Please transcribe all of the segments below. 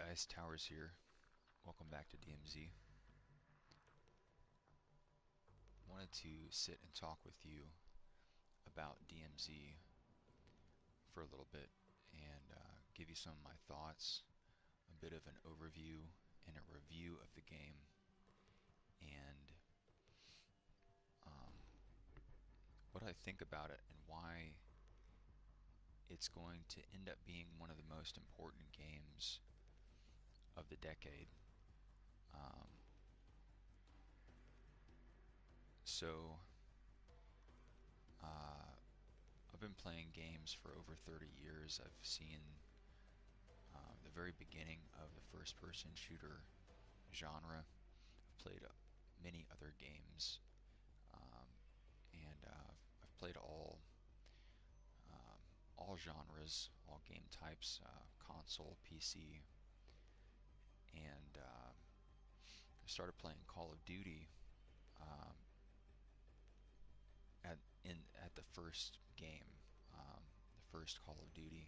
guys, Towers here. Welcome back to DMZ. Wanted to sit and talk with you about DMZ for a little bit and give you some of my thoughts, a bit of an overview and a review of the game, and what I think about it and why it's going to end up being one of the most important games of the decade. Um, so, I've been playing games for over 30 years. I've seen the very beginning of the first-person shooter genre. I've played many other games, and I've played all genres, all game types, console, PC, and I started playing Call of Duty um, at the first game, the first Call of Duty,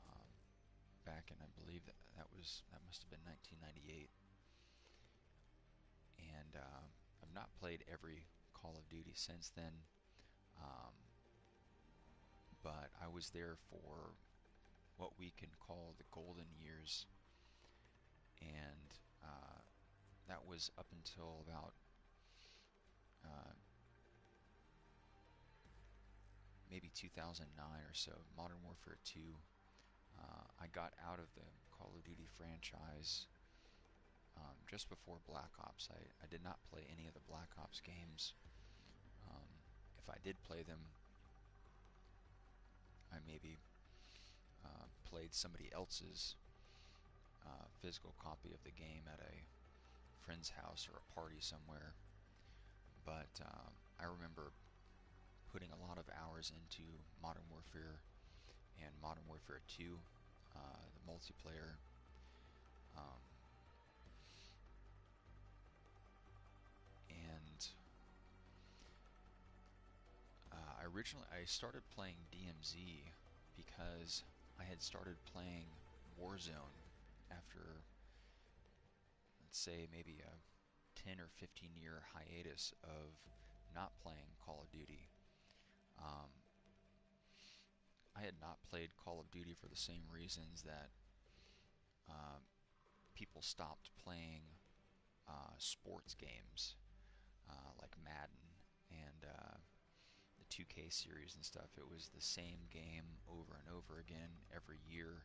um, back in, I believe that must have been 1998, and I've not played every Call of Duty since then, um, but I was there for what we can call the golden years, and that was up until about uh, maybe 2009 or so. Modern Warfare 2. I got out of the Call of Duty franchise just before Black Ops. I did not play any of the Black Ops games. If I did play them, I maybe played somebody else's physical copy of the game at a friend's house or a party somewhere. But I remember putting a lot of hours into Modern Warfare and Modern Warfare 2, the multiplayer. Um, and I started playing DMZ because I had started playing Warzone after, let's say, maybe a 10 or 15 year hiatus of not playing Call of Duty. I had not played Call of Duty for the same reasons that people stopped playing sports games like Madden and the 2K series and stuff. It was the same game over and over again every year.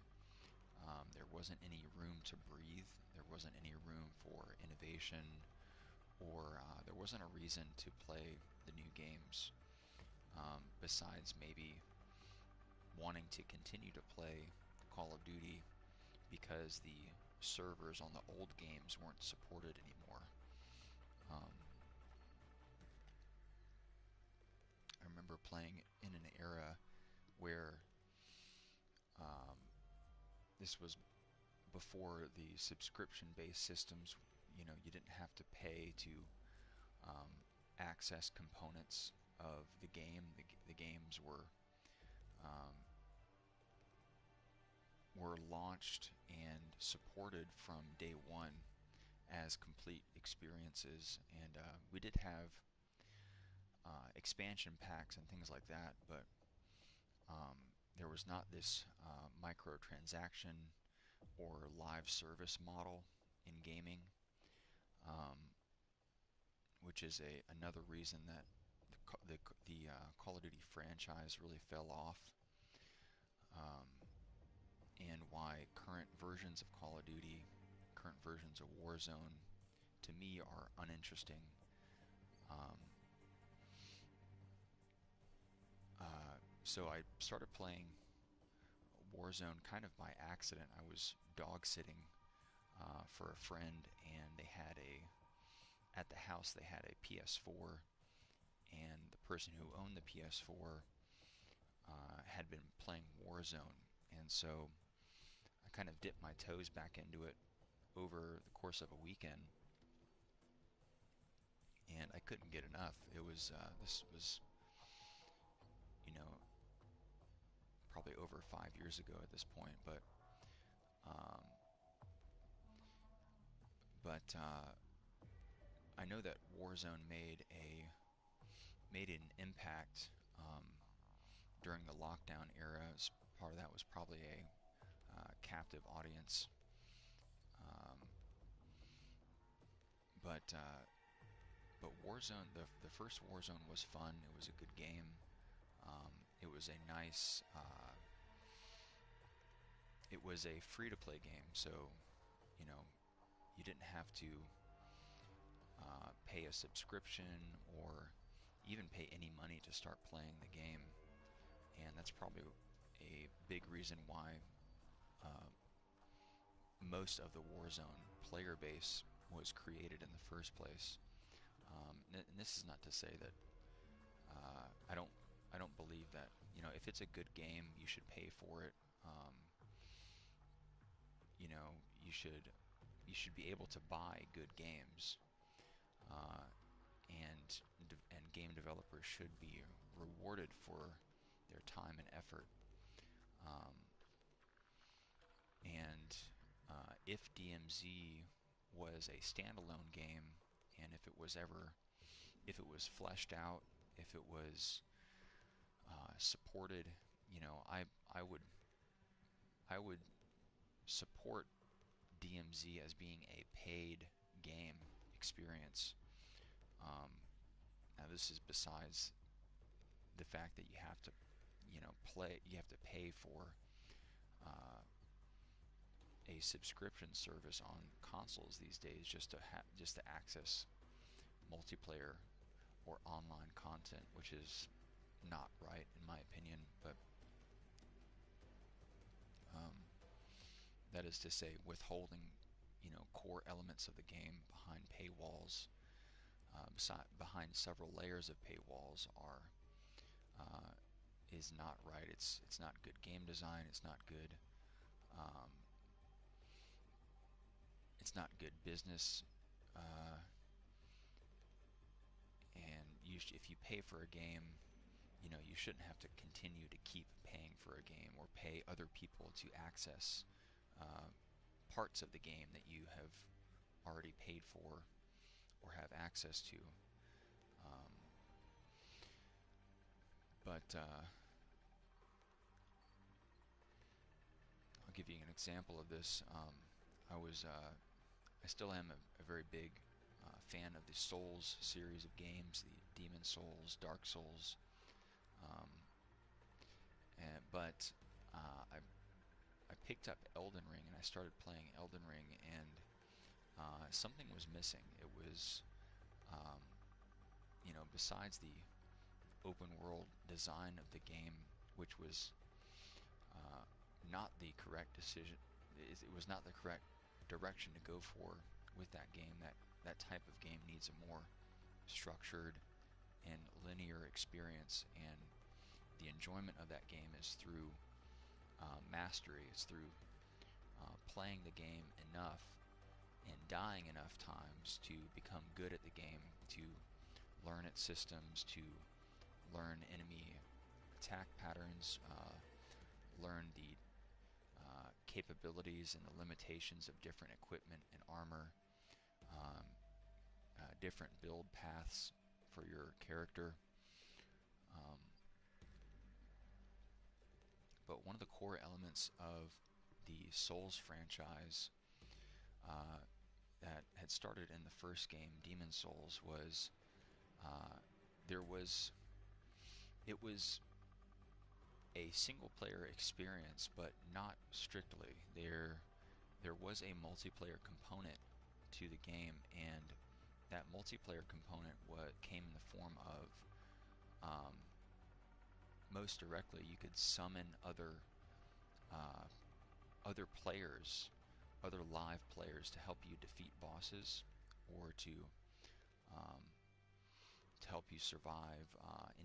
There wasn't any room to breathe. There wasn't any room for innovation, or there wasn't a reason to play the new games besides maybe wanting to continue to play Call of Duty because the servers on the old games weren't supported anymore. I remember playing in an era where this was before the subscription-based systems. You didn't have to pay to access components of the game. The games were launched and supported from day one as complete experiences, and we did have expansion packs and things like that, but there was not this microtransaction or live service model in gaming, which is another reason that the Call of Duty franchise really fell off, and why current versions of Call of Duty, current versions of Warzone, to me are uninteresting. So I started playing Warzone kind of by accident. I was dog sitting for a friend, and at the house they had a PS4, and the person who owned the PS4 had been playing Warzone, and so I kind of dipped my toes back into it over the course of a weekend, and I couldn't get enough. This was, probably over 5 years ago at this point, but but I know that Warzone made an impact during the lockdown era. Part of that was probably a captive audience, um, but Warzone, the first Warzone was fun. It was a good game. It was a nice, it was a free-to-play game, so you know you didn't have to pay a subscription or even pay any money to start playing the game, and that's probably a big reason why uh, most of the Warzone player base was created in the first place. And this is not to say that I don't believe that, if it's a good game you should pay for it. Um, you know you should be able to buy good games, uh, and game developers should be rewarded for their time and effort. Um, and if DMZ was a standalone game, and if it was fleshed out, if it was supported, I would support DMZ as being a paid game experience. Um, Now this is besides the fact that you have to, you have to pay for uh, a subscription service on consoles these days just to access multiplayer or online content, which is not right in my opinion. But um, that is to say, withholding core elements of the game behind paywalls, behind several layers of paywalls, uh, is not right. It's not good game design. It's not good. Um, it's not good business. Uh, and if you pay for a game, you shouldn't have to continue to keep paying for a game or pay other people to access uh, parts of the game that you have already paid for or have access to. Um, but I'll give you an example of this. I still am a very big fan of the Souls series of games, the Demon Souls, Dark Souls. Um, but I picked up Elden Ring and I started playing Elden Ring, and something was missing. It was, um, besides the open world design of the game, which was uh, not the correct decision. It was not the correct direction to go for with that game. That type of game needs a more structured and linear experience, and the enjoyment of that game is through mastery. It's through playing the game enough and dying enough times to become good at the game, to learn its systems, to learn enemy attack patterns, learn the capabilities and the limitations of different equipment and armor, um, different build paths for your character. Um, but one of the core elements of the Souls franchise uh, that had started in the first game, Demon Souls, was uh, there was it was a single player experience, but not strictly. There was a multiplayer component to the game, and that multiplayer component came in the form of, um, most directly, you could summon uh, other players, other live players, to help you defeat bosses, or um, to help you survive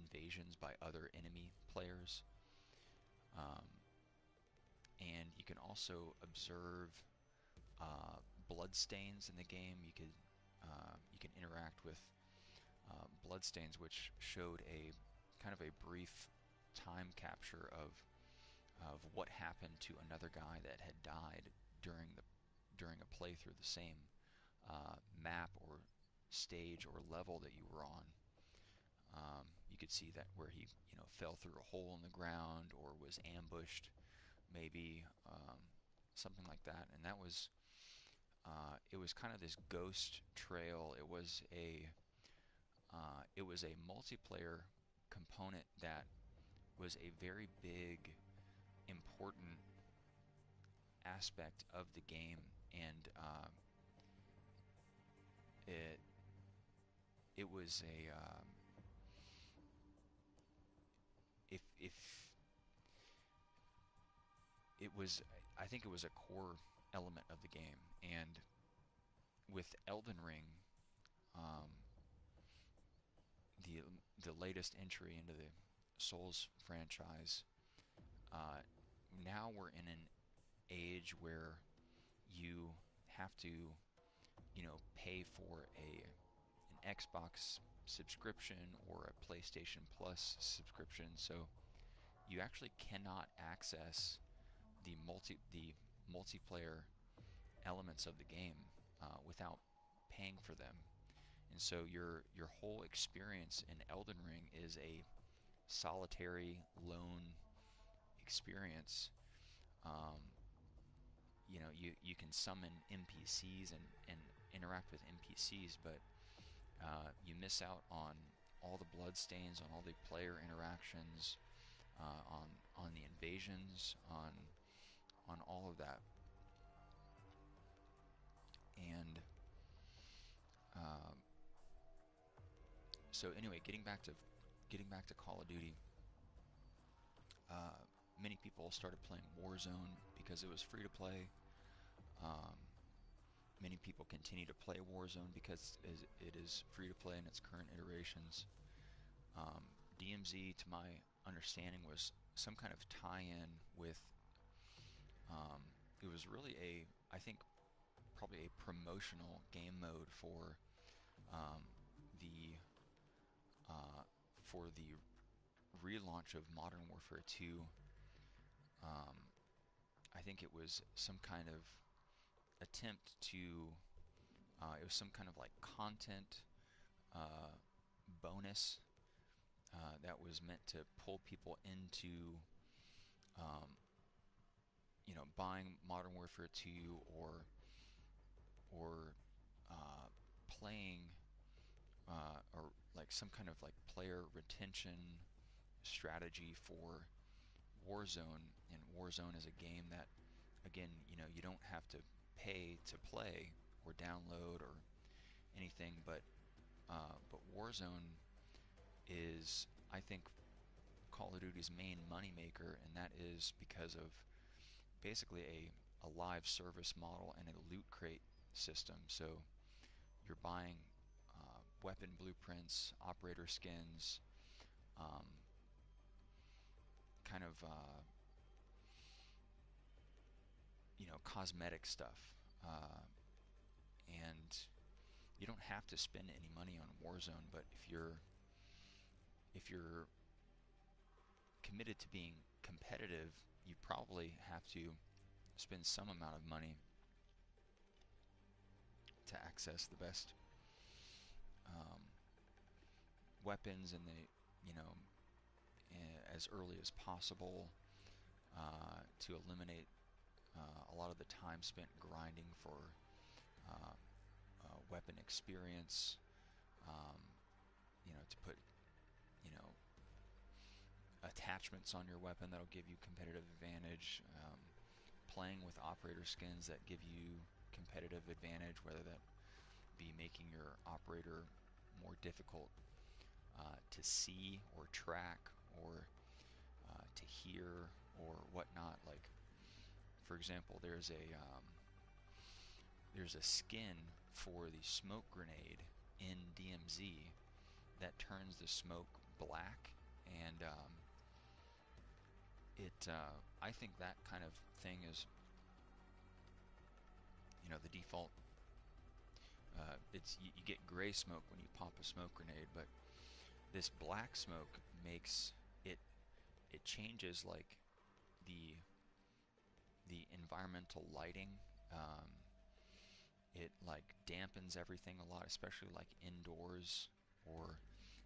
invasions by other enemy players. Um, and you can also observe blood stains in the game. You can interact with bloodstains, which showed a kind of a brief time capture of what happened to another guy that had died during a playthrough of the same map or stage or level that you were on. You could see that where he, fell through a hole in the ground or was ambushed, maybe something like that. And that was, it was kind of this ghost trail. It was a multiplayer component that was a very big, important aspect of the game, and it it was a if it was I think it was a core element of the game. And with Elden Ring, um, the the latest entry into the Souls franchise, uh, now we're in an age where you have to, pay for an Xbox subscription or a PlayStation Plus subscription. So you actually cannot access the multiplayer elements of the game without paying for them. And so your whole experience in Elden Ring is a solitary, lone experience. Um, you can summon NPCs and interact with NPCs, but you miss out on all the bloodstains, on all the player interactions, on the invasions, on all of that. And um, so anyway, getting back to Call of Duty, uh, many people started playing Warzone because it was free to play. Um, Many people continue to play Warzone because it is free to play in its current iterations. DMZ, to my understanding, was some kind of tie-in with. Um, it was really I think, probably a promotional game mode um, the uh, for the relaunch of Modern Warfare 2. Um, I think it was some kind of attempt to. It was some kind of like content uh, bonus that was meant to pull people into, um, buying Modern Warfare 2 or playing or like some kind of like player retention strategy for Warzone. And Warzone is a game that, again, you don't have to pay to play or download or anything, but Warzone is, I think, Call of Duty's main moneymaker, and that is because of basically a live service model and a loot crate system. So you're buying weapon blueprints, operator skins, um, kind of cosmetic stuff, and you don't have to spend any money on Warzone. But if you're committed to being competitive, you probably have to spend some amount of money to access the best um, weapons and as early as possible, to eliminate a lot of the time spent grinding for uh, weapon experience. Um, to put you know attachments on your weapon that'll give you competitive advantage. Playing with operator skins that give you competitive advantage, whether that be making your operator more difficult to see or track or to hear or whatnot. Like, for example, there's a skin for the smoke grenade in DMZ that turns the smoke black, and I think that kind of thing is, the default. You get gray smoke when you pop a smoke grenade, but this black smoke makes it it changes like the the environmental lighting, um, It like dampens everything a lot, especially like indoors or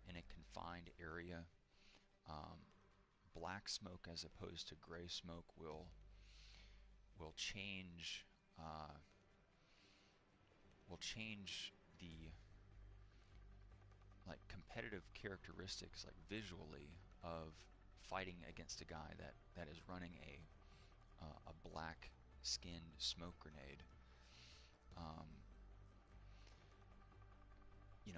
in a confined area. Um, Black smoke as opposed to gray smoke will change uh, will change the like competitive characteristics, like visually, of fighting against a guy that is running a black skinned smoke grenade. Um,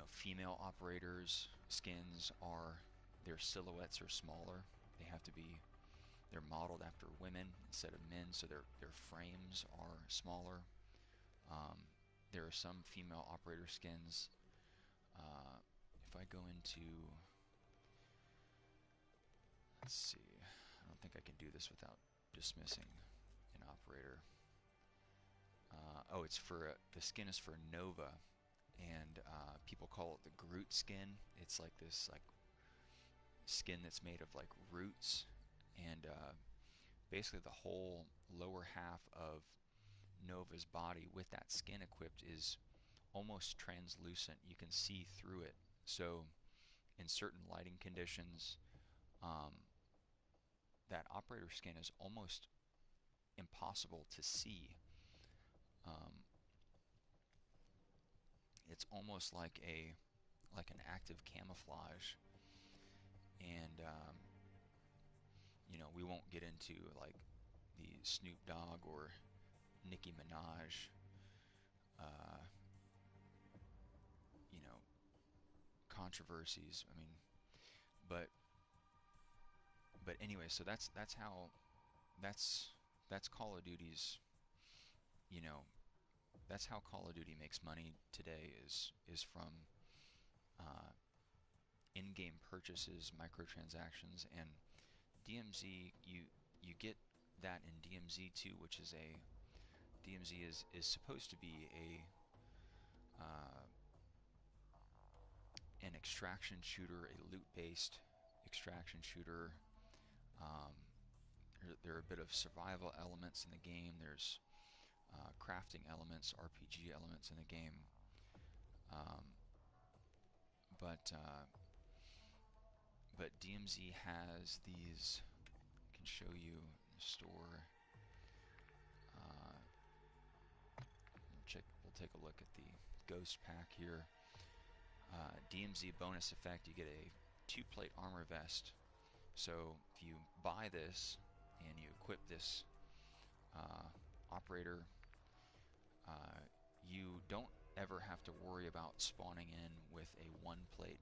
Female operators skins are, their silhouettes are smaller. They have to be, they're modeled after women instead of men, so their frames are smaller. Um, there are some female operator skins. If I go into, let's see, I don't think I can do this without dismissing an operator. Oh, it's for the skin is for Nova, and people call it the Groot skin. It's like this like skin that's made of like roots, and basically the whole lower half of Nova's body with that skin equipped is almost translucent. You can see through it. So in certain lighting conditions, um, that operator skin is almost impossible to see. Um, it's almost like an active camouflage, and we won't get into like the Snoop Dogg or Nicki Minaj, uh, you know, controversies. I mean, but anyway, so that's how that's that's Call of Duty's, you know, that's how Call of Duty makes money today is from uh, in-game purchases, microtransactions, and DMZ. You get that in DMZ 2, which is a DMZ is supposed to be an extraction shooter, a loot-based extraction shooter. Um, there are a bit of survival elements in the game. There's crafting elements, RPG elements in the game. Um, but DMZ has these. I can show you in the store. Uh, We'll take a look at the Ghost Pack here. DMZ bonus effect. You get a 2-plate armor vest. So if you buy this and you equip this operator, you don't ever have to worry about spawning in with a 1-plate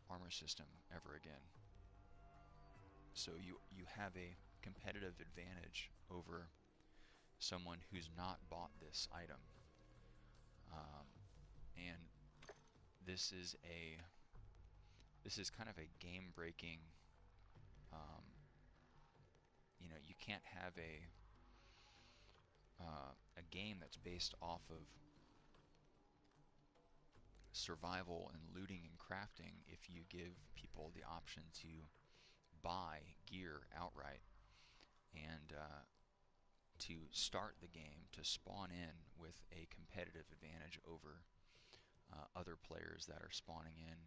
armor system ever again. So you have a competitive advantage over someone who's not bought this item. And this is kind of a game-breaking. Um, you can't have a game that's based off of survival and looting and crafting if you give people the option to buy gear outright and to start the game, to spawn in with a competitive advantage over other players that are spawning in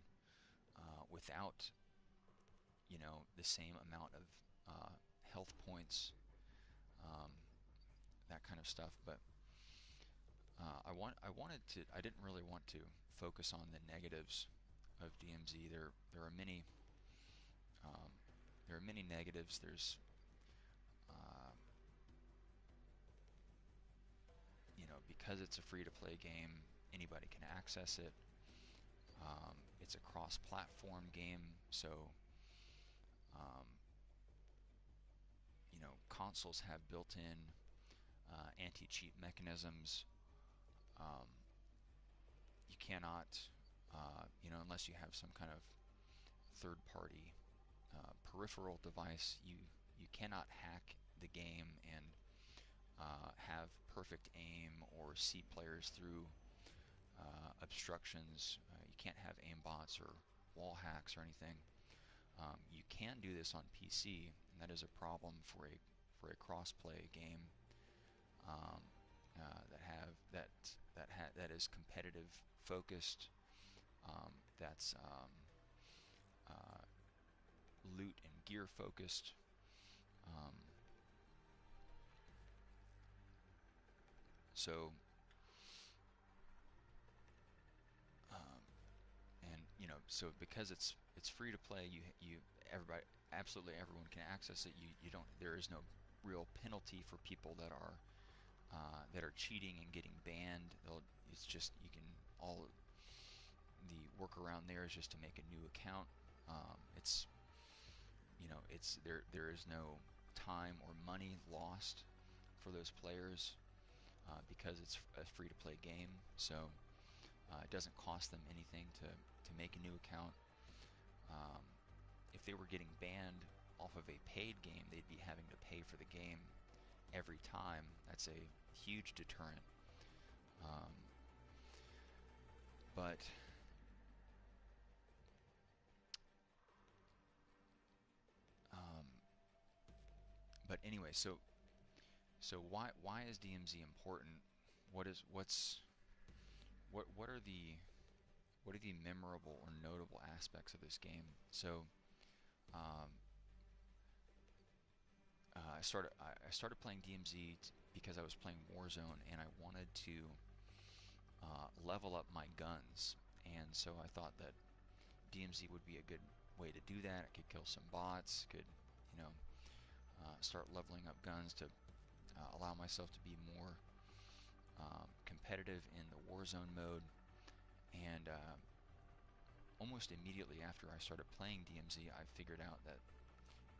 without the same amount of health points, um, that kind of stuff. But I didn't really want to focus on the negatives of DMZ. There are many um, negatives. There's uh, because it's a free-to-play game, anybody can access it. It's a cross-platform game, so um, consoles have built-in anti-cheat mechanisms. Um, you cannot, unless you have some kind of third-party peripheral device, you cannot hack the game and have perfect aim or see players through obstructions. You can't have aimbots or wall hacks or anything. You can do this on PC, and that is a problem for a cross-play game. that is competitive focused, that's uh, loot and gear focused. Um, so um, and so because it's free to play, you everybody, absolutely everyone can access it. You don't there is no real penalty for people that are cheating and getting banned. It's just you can all the workaround there is just to make a new account. It's it's there is no time or money lost for those players because it's a free to play game. So it doesn't cost them anything to make a new account. Um, if they were getting banned off of a paid game, they'd be having to pay for the game every time. That's a huge deterrent. Um, but um, but anyway, so why is DMZ important? What are the memorable or notable aspects of this game? So um, I started playing DMZ because I was playing Warzone and I wanted to level up my guns, and so I thought that DMZ would be a good way to do that. I could kill some bots, could you know start leveling up guns to allow myself to be more competitive in the Warzone mode. And almost immediately after I started playing DMZ, I figured out that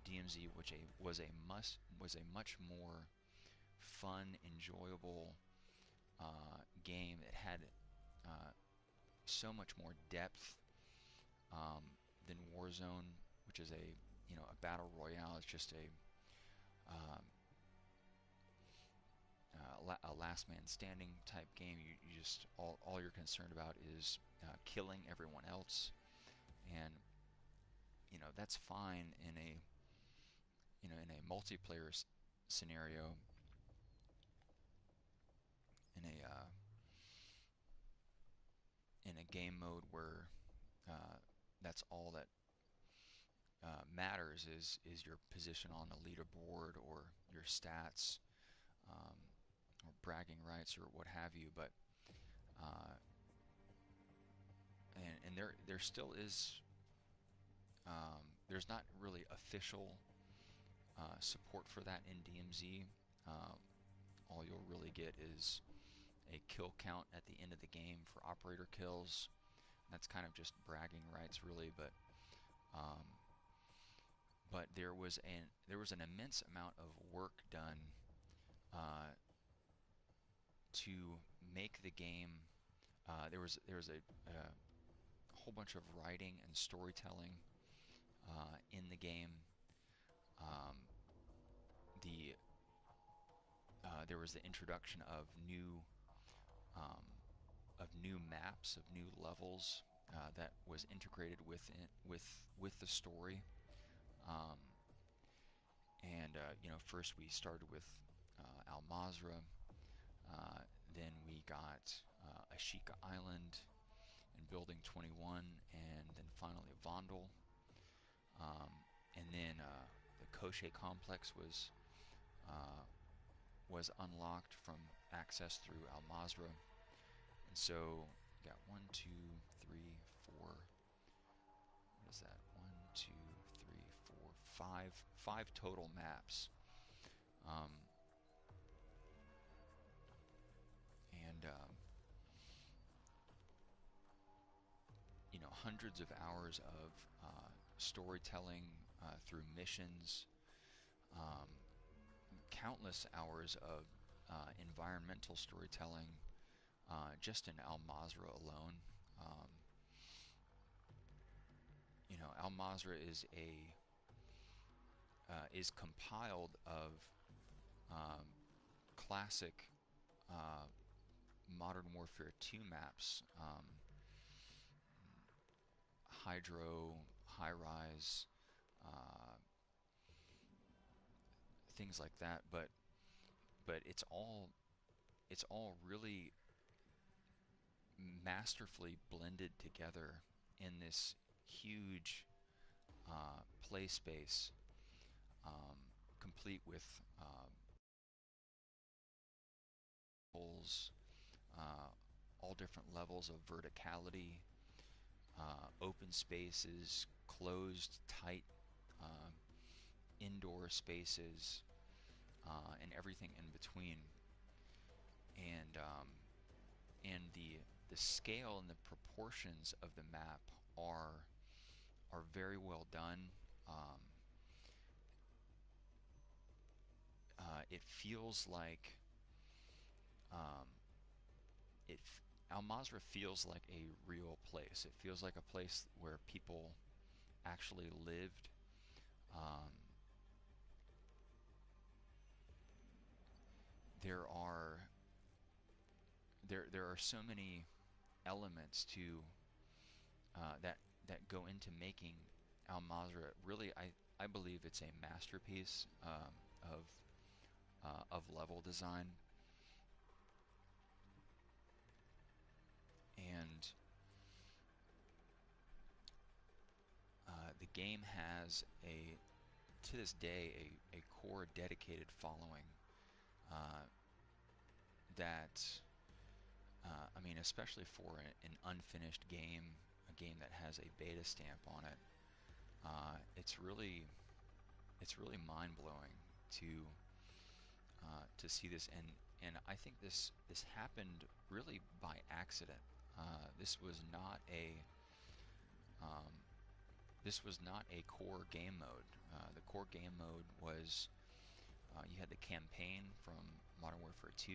DMZ, which was a much more fun, enjoyable game. It had uh, so much more depth um, than Warzone, which is a battle royale. It's just um, a last man standing type game. You just all you're concerned about is killing everyone else, and that's fine in a multiplayer scenario, in a game mode where uh, that's all that matters is your position on the leaderboard or your stats, um, or bragging rights or what have you. But uh, and there still is there's not really official support for that in DMZ. Um, all you'll really get is a kill count at the end of the game for operator kills. That's kind of just bragging rights, really. Um, but there was an immense amount of work done uh, to make the game. There was a whole bunch of writing and storytelling in the game. Um, the There was the introduction um, of new maps, of new levels that was integrated with the story. Um, and first we started with Al Mazrah, then we got Ashika Island and Building 21, and then finally Vondel. Um, and then the Koche complex uh, was unlocked from access through Al Mazrah. And so you got 1, 2, 3, 4. What is that? 1, 2, 3, 4, 5 total maps. Um, and hundreds of hours of storytelling through missions, um, countless hours of environmental storytelling just in Al Mazrah alone. Um, Al Mazrah is compiled of um, classic Modern Warfare 2 maps, Hydro, High Rise, uh, things like that. But it's all it's all really masterfully blended together in this huge play space, complete with holes, uh, all different levels of verticality, open spaces, closed, tight uh, indoor spaces, and everything in between. And the scale and the proportions of the map are very well done. Um, it feels like um, it. Al Mazrah feels like a real place. It feels like a place where people actually lived. Um, there are there are so many elements to that go into making Al Mazrah. Really, I believe it's a masterpiece of level design, and the game has to this day a core dedicated following uh, that I mean, especially for an unfinished game, a game that has a beta stamp on it. It's really mind blowing to see this, and I think this happened really by accident. This was not a um, this was not a core game mode. The core game mode was you had the campaign from Modern Warfare 2,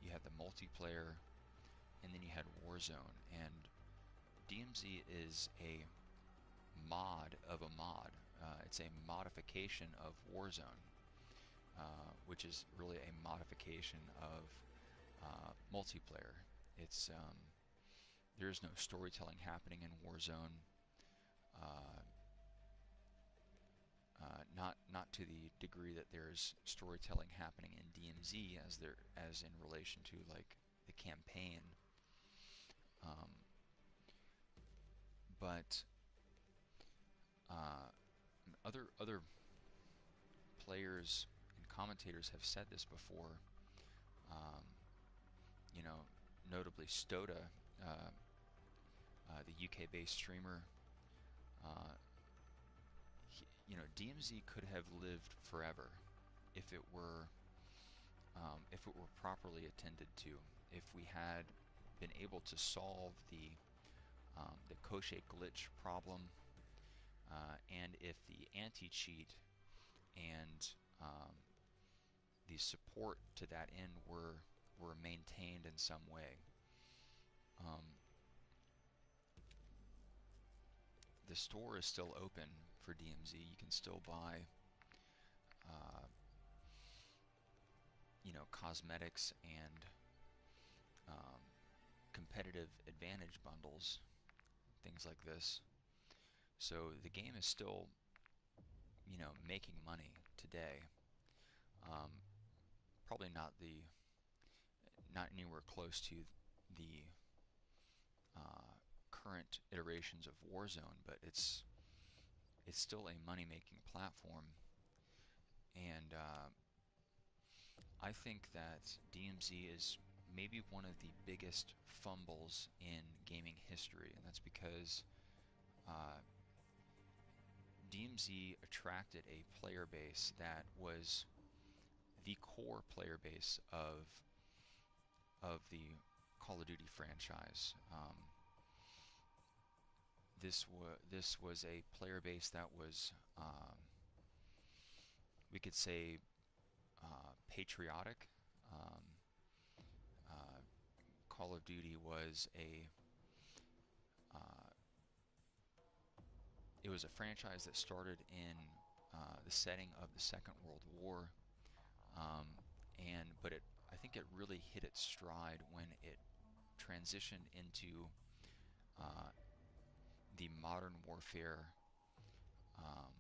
you had the multiplayer, and then you had Warzone. And DMZ is a mod of a mod. It's a modification of Warzone, which is really a modification of multiplayer. It's there's no storytelling happening in Warzone. Uh, not to the degree that there's storytelling happening in DMZ as in relation to like the campaign. Um, but other players and commentators have said this before. Um, you know, notably Stoda, uh, the UK-based streamer. Uh, DMZ could have lived forever if it were properly attended to. If we had been able to solve the Koche glitch problem, and if the anti-cheat and the support to that end were maintained in some way. The store is still open for DMZ. You can still buy uh, cosmetics and um, competitive advantage bundles, things like this. So the game is still making money today. Um, Probably not anywhere close to the current iterations of Warzone, but it's still a money-making platform. And I think that DMZ is maybe one of the biggest fumbles in gaming history, and that's because uh, DMZ attracted a player base that was the core player base of the Call of Duty franchise. This was a player base that was, we could say, patriotic. Um, uh, Call of Duty was uh, it was a franchise that started in the setting of the Second World War, um, but I think it really hit its stride when it transitioned into uh, the modern warfare um,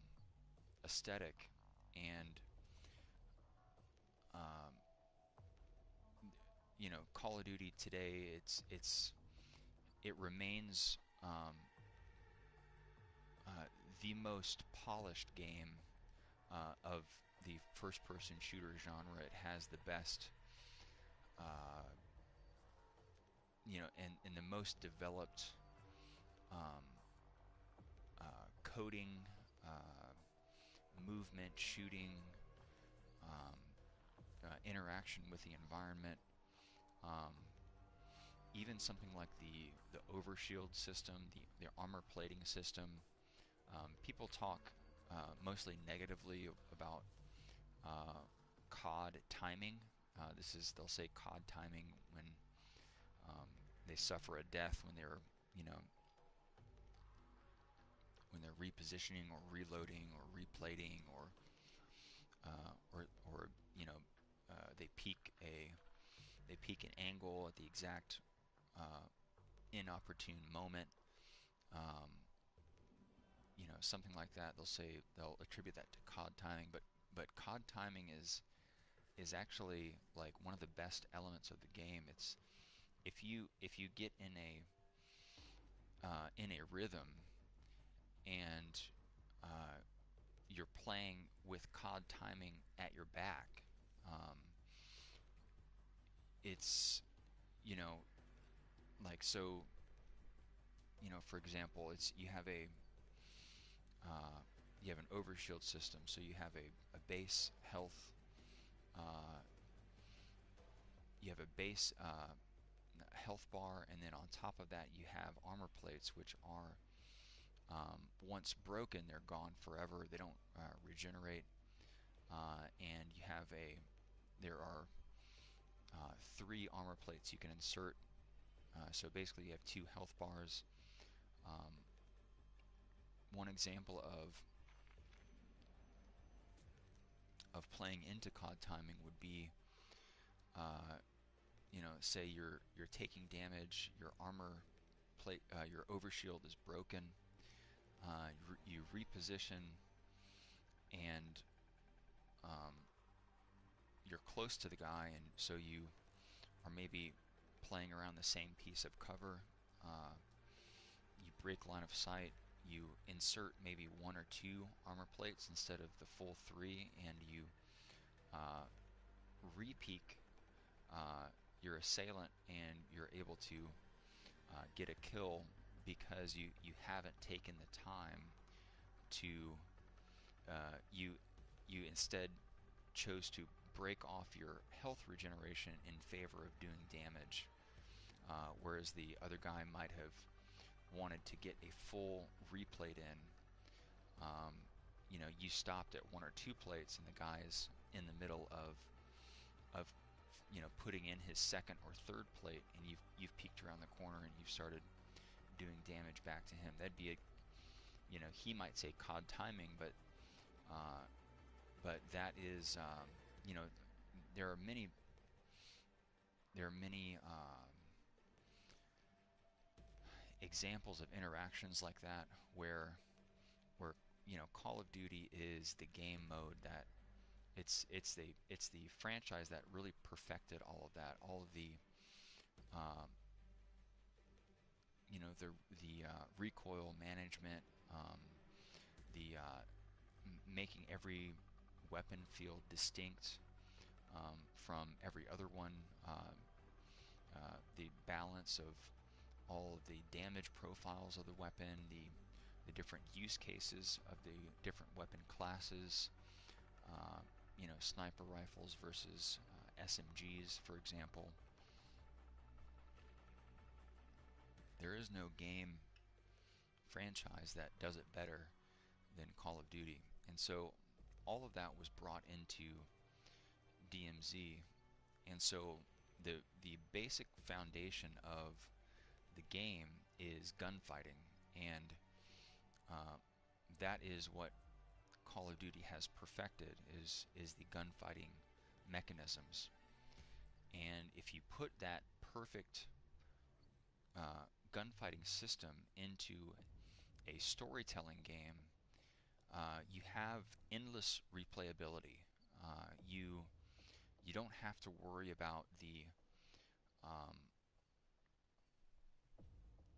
aesthetic, and um, Call of Duty today, it remains uh, the most polished game of the first-person shooter genre. It has the best, uh, and the most developed um, coding, uh, movement, shooting, um, interaction with the environment. Um, Even something like the overshield system, the armor plating system. People talk mostly negatively about uh, COD timing. They'll say COD timing when um, they suffer a death you know, when they're repositioning or reloading or replating or they peak an angle at the exact uh, inopportune moment. Um, Something like that. They'll attribute that to COD timing, but COD timing is actually like one of the best elements of the game. It's if you get in a rhythm and uh, you're playing with COD timing at your back, um, it's you know like so for example, it's you have an overshield system, so you have a base health. Uh, you have a base health bar, and then on top of that you have armor plates, which are once broken, they're gone forever. They don't regenerate, and there are three armor plates you can insert. So basically, you have two health bars. Um, One example of playing into COD timing would be, uh, say you're taking damage, your armor plate, your overshield is broken. You reposition, and um, you're close to the guy, and so you are maybe playing around the same piece of cover. Uh, you break line of sight. You insert maybe one or two armor plates instead of the full three, and you uh, re-peek your assailant, and you're able to get a kill because you haven't taken the time to you instead chose to break off your health regeneration in favor of doing damage, whereas the other guy might have wanted to get a full replate in. Um, you stopped at one or two plates, and the guy is in the middle of putting in his second or third plate, and you've peeked around the corner and you've started doing damage back to him. That'd be he might say COD timing, uh, but that is there are many examples of interactions like that where Call of Duty is the game mode that it's the franchise that really perfected all of that, all of the um, recoil management, the making every weapon feel distinct from every other one, the balance of all of the damage profiles of the weapon, the different use cases of the different weapon classes, sniper rifles versus SMGs, for example. There is no game franchise that does it better than Call of Duty. And so all of that was brought into DMZ. And so the basic foundation of the game is gunfighting, and uh, that is what Call of Duty has perfected is the gunfighting mechanisms. And if you put that perfect gunfighting system into a storytelling game, you have endless replayability. You don't have to worry about um,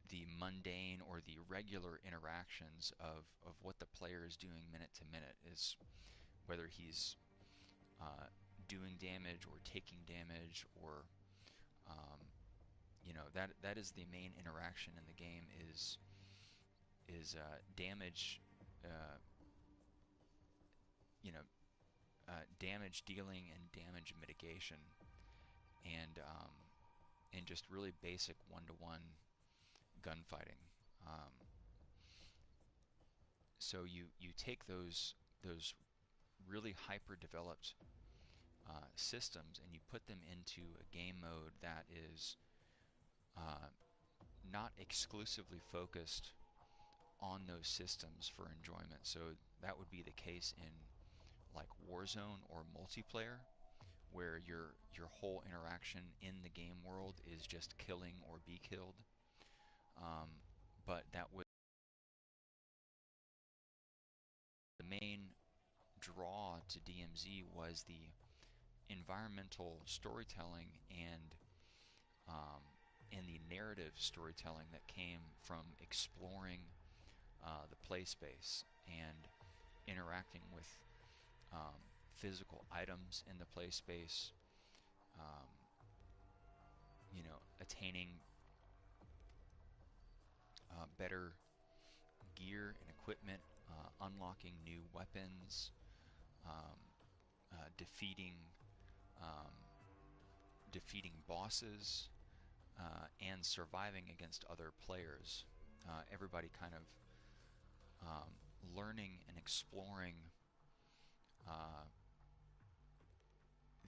the mundane or the regular interactions of what the player is doing minute to minute, is whether he's doing damage or taking damage, or that is the main interaction in the game, is damage, uh, you know damage dealing and damage mitigation, and just really basic one-to-one gunfighting. Um, so you take those really hyper developed systems, and you put them into a game mode that is uh, not exclusively focused on those systems for enjoyment. So that would be the case in like Warzone or multiplayer, where your whole interaction in the game world is just killing or be killed. Um, but that was the main draw to DMZ, was the environmental storytelling um, and the narrative storytelling that came from exploring the play space and interacting with um, physical items in the play space, um, attaining better gear and equipment, unlocking new weapons, um, defeating um, defeating bosses, and surviving against other players. Everybody kind of learning and exploring uh,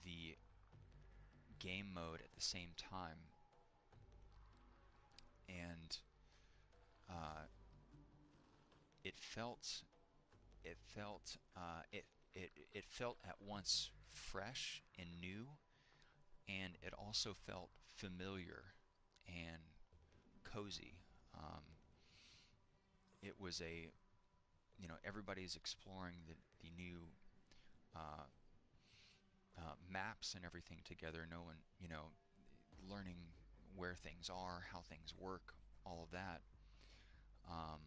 the game mode at the same time, and uh, it felt it felt it felt at once fresh and new, and it also felt familiar and cozy. Um, it was everybody's exploring the new uh, maps and everything together. No one, learning where things are, how things work, all of that. Um,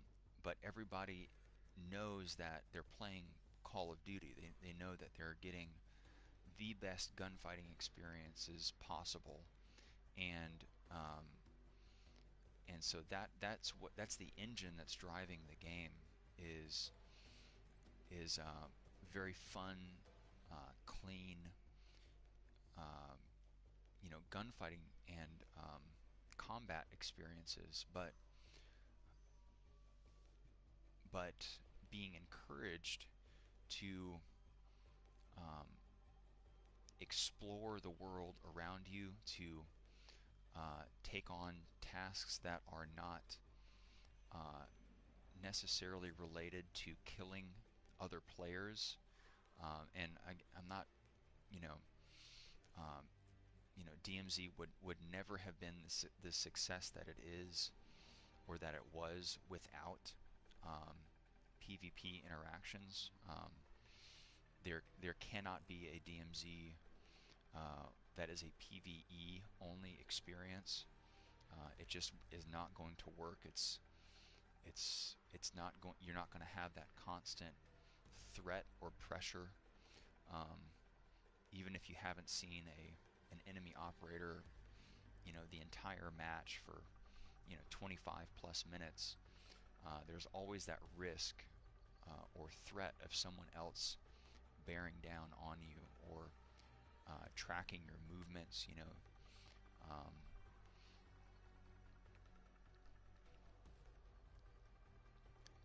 but everybody knows that they're playing Call of Duty. They know that they're getting the best gunfighting experiences possible, and um, and so that's the engine that's driving the game, is very fun, clean, um, gunfighting and combat experiences, but being encouraged to um, explore the world around you, to take on tasks that are not uh, necessarily related to killing other players. And I'm not, you know, um, DMZ would never have been the success that it is, or that it was, without um, PvP interactions. There cannot be a DMZ that is a PvE only experience. It just is not going to work. It's not going. You're not going to have that constant threat or pressure. Um, Even if you haven't seen an enemy operator, the entire match for 25 plus minutes, there's always that risk or threat of someone else bearing down on you, or tracking your movements. Um,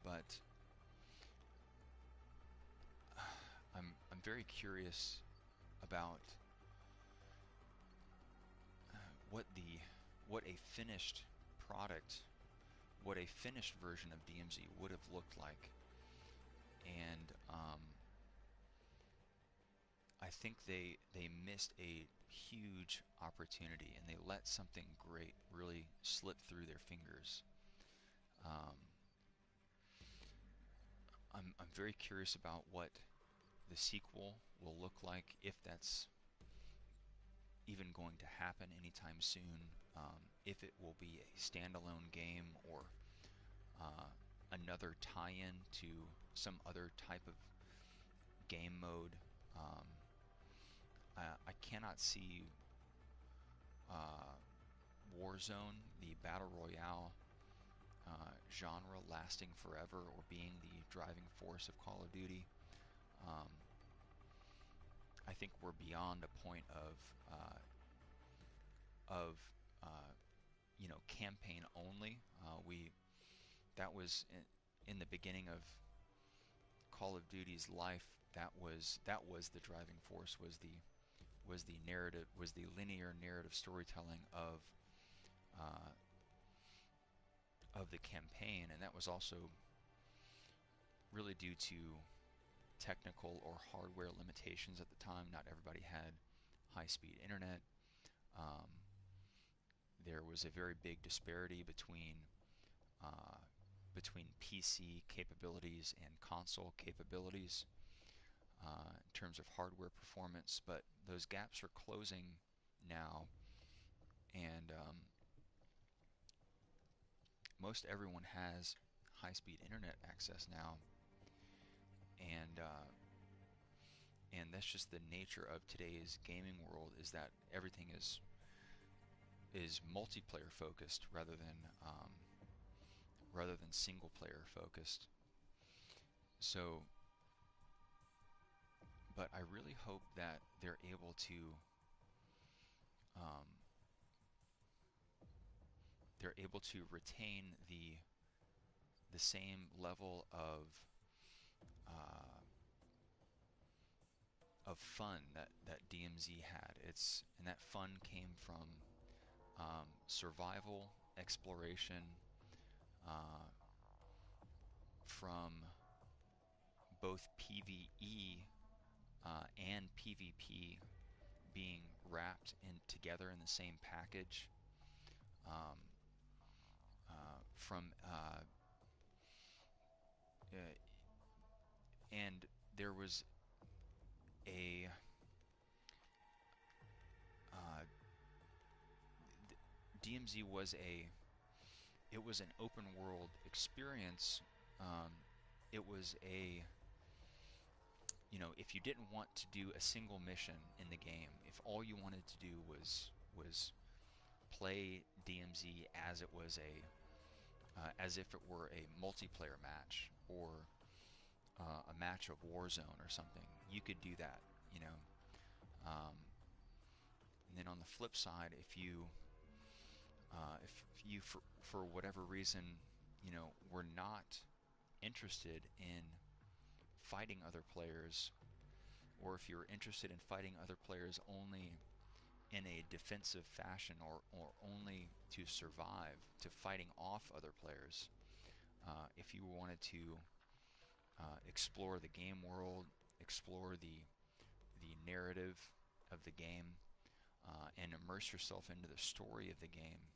but I'm very curious about what the what a finished product, what a finished version of DMZ would have looked like, and I think they missed a huge opportunity, and they let something great really slip through their fingers. Um, I'm very curious about what the sequel will look like, if that's even going to happen anytime soon. If it will be a standalone game or another tie-in to some other type of game mode. I cannot see Warzone, the Battle Royale genre, lasting forever or being the driving force of Call of Duty. I think we're beyond a point of campaign only. That was in the beginning of Call of Duty's life. That was the driving force. Was the narrative, was the linear narrative storytelling of the campaign, and that was also really due to technical or hardware limitations at the time. Not everybody had high-speed internet. There was a very big disparity between PC capabilities and console capabilities in terms of hardware performance, but those gaps are closing now, and most everyone has high-speed internet access now, and that's just the nature of today's gaming world, is that everything is multiplayer focused rather than single player focused. So, but I really hope that they're able to retain the same level of fun that DMZ had. And that fun came from survival, exploration, from both PvE and PvP being wrapped in together in the same package. From and there was a DMZ was an open world experience. It was if you didn't want to do a single mission in the game, if all you wanted to do was play DMZ as as if it were a multiplayer match or a match of Warzone or something, you could do that, and then on the flip side, if you for whatever reason, were not interested in fighting other players, or if you're interested in fighting other players only in a defensive fashion, or only to survive, to fighting off other players, if you wanted to explore the game world, explore the narrative of the game, and immerse yourself into the story of the game,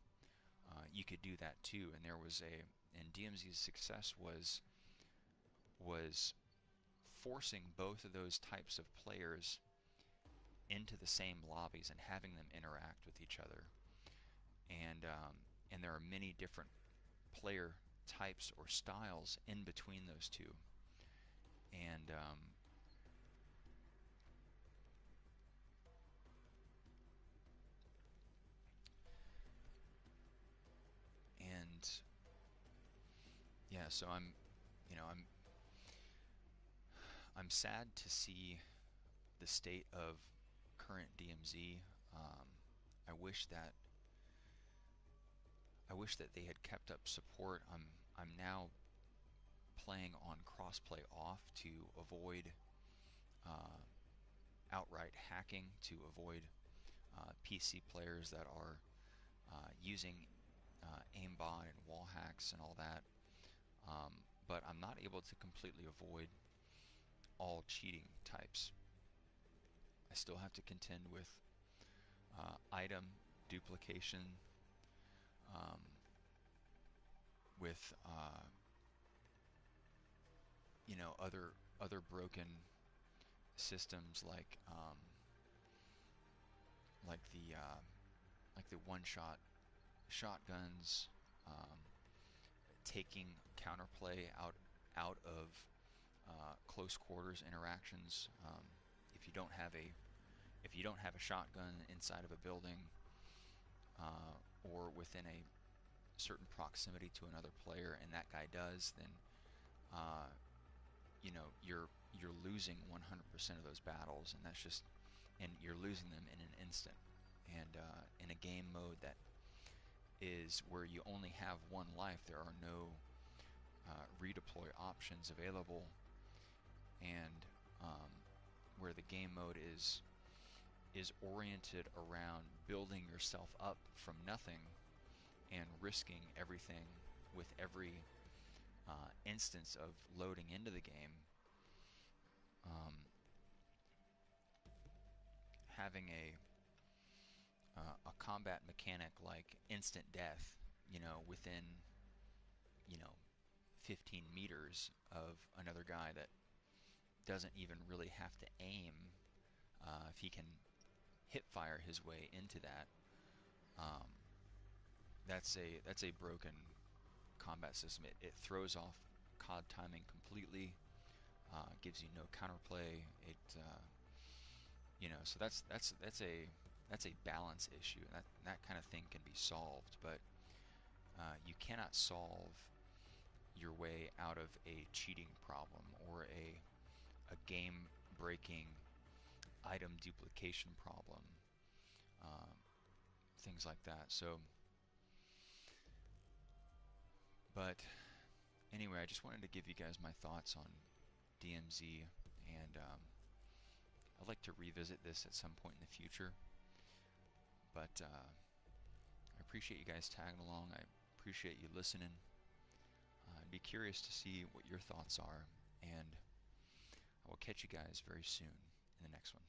you could do that too. And DMZ's success was forcing both of those types of players into the same lobbies and having them interact with each other. And there are many different player types or styles in between those two. And yeah, so I'm sad to see the state of current DMZ. I wish that they had kept up support. I'm now playing on crossplay off to avoid outright hacking, to avoid PC players that are using aimbot and wall hacks and all that. But I'm not able to completely avoid all cheating types. I still have to contend with item duplication, with other broken systems like the one-shot shotguns, taking counterplay out of close quarters interactions. If you don't have a shotgun inside of a building or within a certain proximity to another player, and that guy does, then uh, you're losing 100% of those battles, and you're losing them in an instant. And in a game mode that is where you only have one life, there are no redeploy options available, and where the game mode is oriented around building yourself up from nothing and risking everything with every instance of loading into the game. Having a combat mechanic like instant death, within 15 meters of another guy that doesn't even really have to aim, if he can hip fire his way into that, um, that's a broken combat system. It throws off COD timing completely, gives you no counterplay. So that's a balance issue. That kind of thing can be solved, but you cannot solve your way out of a cheating problem or a game breaking item duplication problem, things like that. So, but anyway, I just wanted to give you guys my thoughts on DMZ, and I'd like to revisit this at some point in the future. But I appreciate you guys tagging along. I appreciate you listening. I'd be curious to see what your thoughts are, and I will catch you guys very soon in the next one.